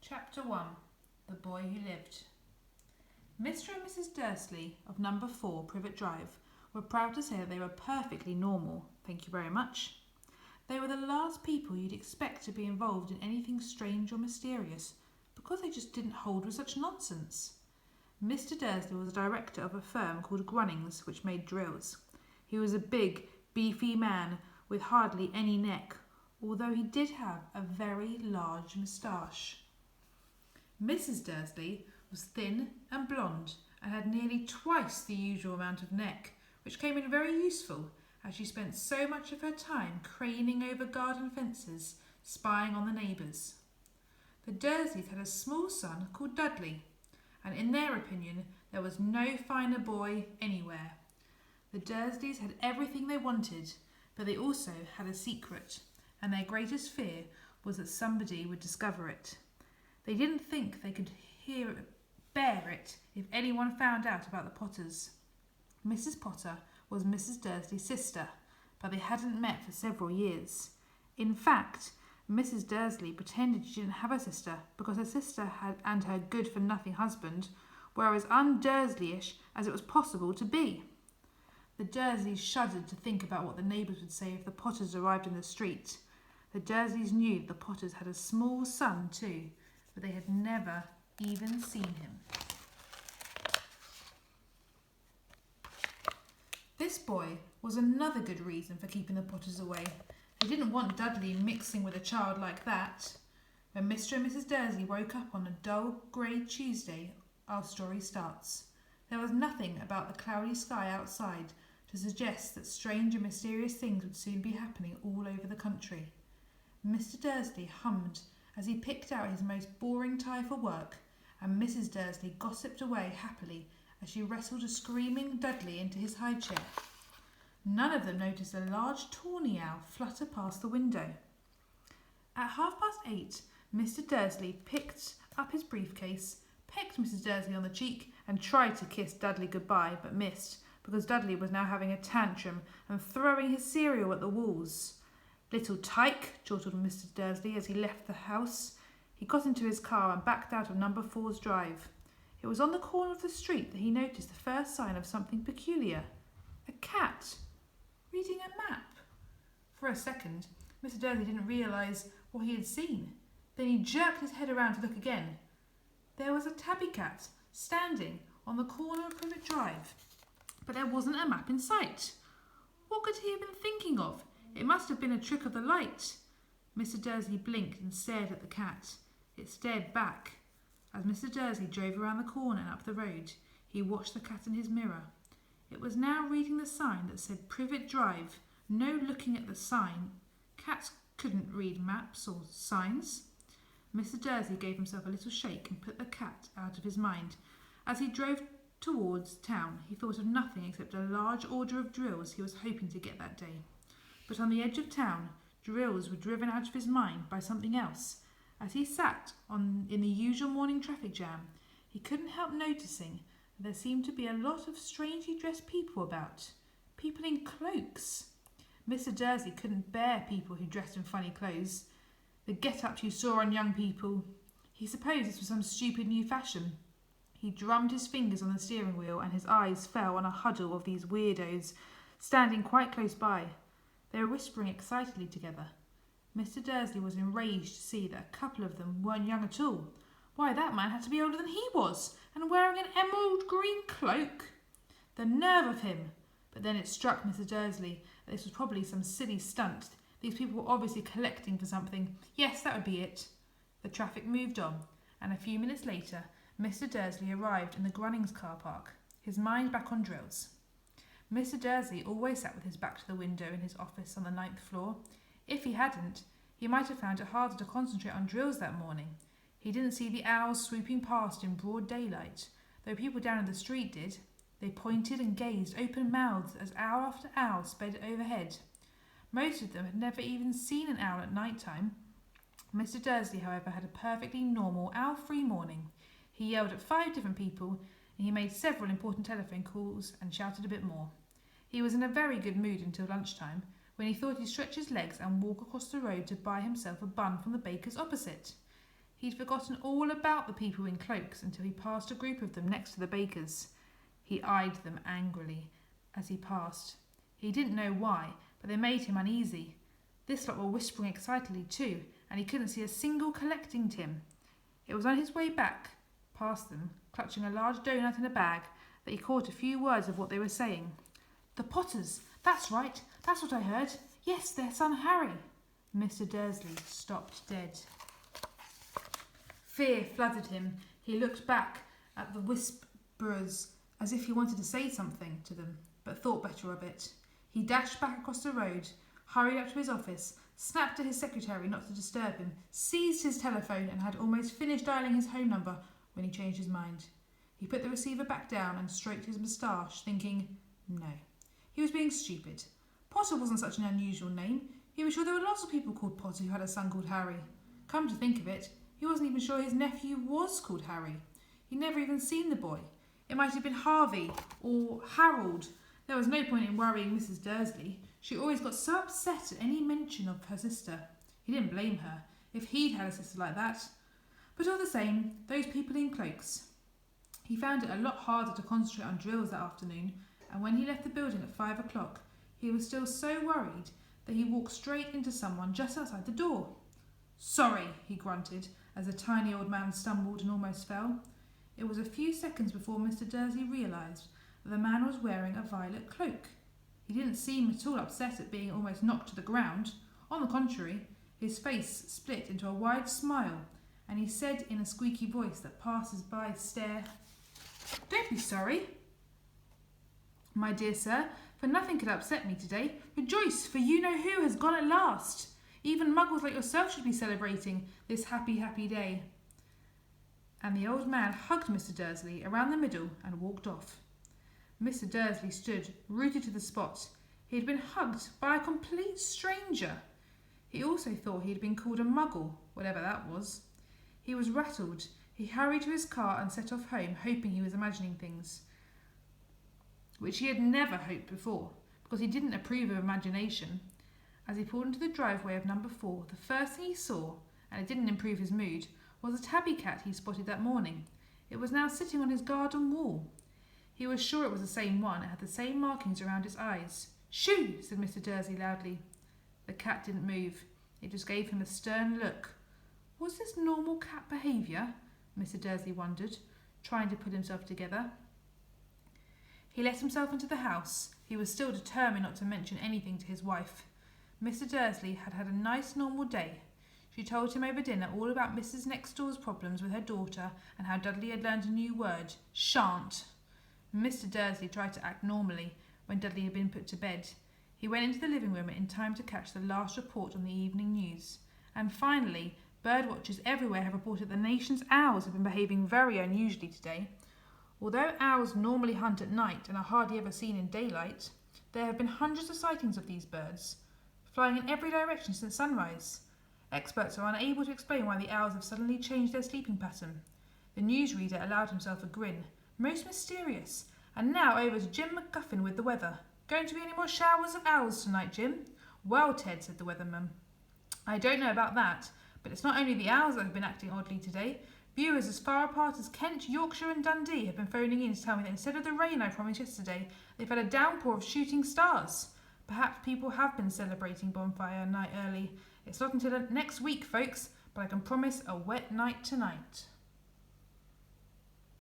Chapter 1. The Boy Who Lived. Mr. and Mrs. Dursley of number 4 Privet Drive were proud to say that they were perfectly normal, thank you very much. They were the last people you'd expect to be involved in anything strange or mysterious, because they just didn't hold with such nonsense. Mr. Dursley was a director of a firm called Grunnings, which made drills. He was a big, beefy man with hardly any neck, although he did have a very large moustache. Mrs. Dursley was thin and blonde and had nearly twice the usual amount of neck, which came in very useful as she spent so much of her time craning over garden fences, spying on the neighbours. The Dursleys had a small son called Dudley, and in their opinion there was no finer boy anywhere. The Dursleys had everything they wanted, but they also had a secret, and their greatest fear was that somebody would discover it. They didn't think they could bear it if anyone found out about the Potters. Mrs. Potter was Mrs. Dursley's sister, but they hadn't met for several years. In fact, Mrs. Dursley pretended she didn't have a sister because her sister and her good-for-nothing husband were as un-Dursleyish as it was possible to be. The Dursleys shuddered to think about what the neighbours would say if the Potters arrived in the street. The Dursleys knew that the Potters had a small son too, but they had never even seen him. This boy was another good reason for keeping the Potters away. They didn't want Dudley mixing with a child like that. When Mr. and Mrs. Dursley woke up on a dull grey Tuesday, our story starts. There was nothing about the cloudy sky outside to suggest that strange and mysterious things would soon be happening all over the country. Mr. Dursley hummed as he picked out his most boring tie for work, and Mrs. Dursley gossiped away happily as she wrestled a screaming Dudley into his high chair. None of them noticed a large tawny owl flutter past the window. At 8:30, Mr. Dursley picked up his briefcase, pecked Mrs. Dursley on the cheek, and tried to kiss Dudley goodbye, but missed, because Dudley was now having a tantrum and throwing his cereal at the walls. "Little tyke," chortled Mr. Dursley as he left the house. He got into his car and backed out of number 4's drive. It was on the corner of the street that he noticed the first sign of something peculiar. A cat reading a map. For a second, Mr. Dursley didn't realise what he had seen. Then he jerked his head around to look again. There was a tabby cat standing on the corner of Privet Drive, but there wasn't a map in sight. What could he have been thinking of? It must have been a trick of the light. Mr. Dursley blinked and stared at the cat. It stared back. As Mr. Dursley drove around the corner and up the road, he watched the cat in his mirror. It was now reading the sign that said Privet Drive. No looking at the sign. Cats couldn't read maps or signs. Mr. Dursley gave himself a little shake and put the cat out of his mind. As he drove towards town, he thought of nothing except a large order of drills he was hoping to get that day. But on the edge of town, drills were driven out of his mind by something else. As he sat in the usual morning traffic jam, he couldn't help noticing that there seemed to be a lot of strangely dressed people about. People in cloaks. Mr. Dursley couldn't bear people who dressed in funny clothes. The get-ups you saw on young people. He supposed this was some stupid new fashion. He drummed his fingers on the steering wheel and his eyes fell on a huddle of these weirdos standing quite close by. They were whispering excitedly together. Mr. Dursley was enraged to see that a couple of them weren't young at all. Why, that man had to be older than he was, and wearing an emerald green cloak. The nerve of him! But then it struck Mr. Dursley that this was probably some silly stunt. These people were obviously collecting for something. Yes, that would be it. The traffic moved on, and a few minutes later, Mr. Dursley arrived in the Grunnings car park, his mind back on drills. Mr. Dursley always sat with his back to the window in his office on the 9th floor. If he hadn't, he might have found it harder to concentrate on drills that morning. He didn't see the owls swooping past in broad daylight, though people down in the street did. They pointed and gazed open-mouthed as owl after owl sped overhead. Most of them had never even seen an owl at night time. Mr. Dursley, however, had a perfectly normal, owl-free morning. He yelled at 5 different people, and he made several important telephone calls and shouted a bit more. He was in a very good mood until lunchtime, when he thought he'd stretch his legs and walk across the road to buy himself a bun from the baker's opposite. He'd forgotten all about the people in cloaks until he passed a group of them next to the baker's. He eyed them angrily as he passed. He didn't know why, but they made him uneasy. This lot were whispering excitedly too, and he couldn't see a single collecting tin. It was on his way back, past them, clutching a large doughnut in a bag, that he caught a few words of what they were saying. "The Potters! That's right! That's what I heard! Yes, their son Harry!" Mr. Dursley stopped dead. Fear flooded him. He looked back at the whisperers as if he wanted to say something to them, but thought better of it. He dashed back across the road, hurried up to his office, snapped at his secretary not to disturb him, seized his telephone and had almost finished dialing his home number when he changed his mind. He put the receiver back down and stroked his moustache, thinking, no, he was being stupid. Potter wasn't such an unusual name. He was sure there were lots of people called Potter who had a son called Harry. Come to think of it, he wasn't even sure his nephew was called Harry. He'd never even seen the boy. It might have been Harvey or Harold. There was no point in worrying Mrs. Dursley. She always got so upset at any mention of her sister. He didn't blame her, if he'd had a sister like that. But all the same, those people in cloaks. He found it a lot harder to concentrate on drills that afternoon, and when he left the building at 5 o'clock, he was still so worried that he walked straight into someone just outside the door. "Sorry," he grunted, as the tiny old man stumbled and almost fell. It was a few seconds before Mr. Dursley realised that the man was wearing a violet cloak. He didn't seem at all upset at being almost knocked to the ground. On the contrary, his face split into a wide smile, and he said in a squeaky voice that passers-by stare, "Don't be sorry, my dear sir, for nothing could upset me today. Rejoice, for you know who has gone at last. Even muggles like yourself should be celebrating this happy, happy day." And the old man hugged Mr. Dursley around the middle and walked off. Mr. Dursley stood rooted to the spot. He had been hugged by a complete stranger. He also thought he had been called a muggle, whatever that was. He was rattled. He hurried to his car and set off home, hoping he was imagining things, which he had never hoped before, because he didn't approve of imagination. As he pulled into the driveway of number 4, the first thing he saw, and it didn't improve his mood, was a tabby cat he spotted that morning. It was now sitting on his garden wall. He was sure it was the same one. It had the same markings around its eyes. "Shoo!" said Mr. Dursley loudly. The cat didn't move. It just gave him a stern look. Was this normal cat behaviour? Mr. Dursley wondered, trying to put himself together. He let himself into the house. He was still determined not to mention anything to his wife. Mr. Dursley had had a nice normal day. She told him over dinner all about Mrs. Next Door's problems with her daughter and how Dudley had learned a new word, shan't. Mr. Dursley tried to act normally when Dudley had been put to bed. He went into the living room in time to catch the last report on the evening news. And finally, bird watchers everywhere have reported the nation's owls have been behaving very unusually today. Although owls normally hunt at night and are hardly ever seen in daylight, there have been hundreds of sightings of these birds, flying in every direction since sunrise. Experts are unable to explain why the owls have suddenly changed their sleeping pattern. The newsreader allowed himself a grin. Most mysterious. And now over to Jim McGuffin with the weather. "Going to be any more showers of owls tonight, Jim?" "Well, Ted," said the weatherman, "I don't know about that, but it's not only the owls that have been acting oddly today. Viewers as far apart as Kent, Yorkshire and Dundee have been phoning in to tell me that instead of the rain I promised yesterday, they've had a downpour of shooting stars. Perhaps people have been celebrating bonfire night early. It's not until next week, folks, but I can promise a wet night tonight."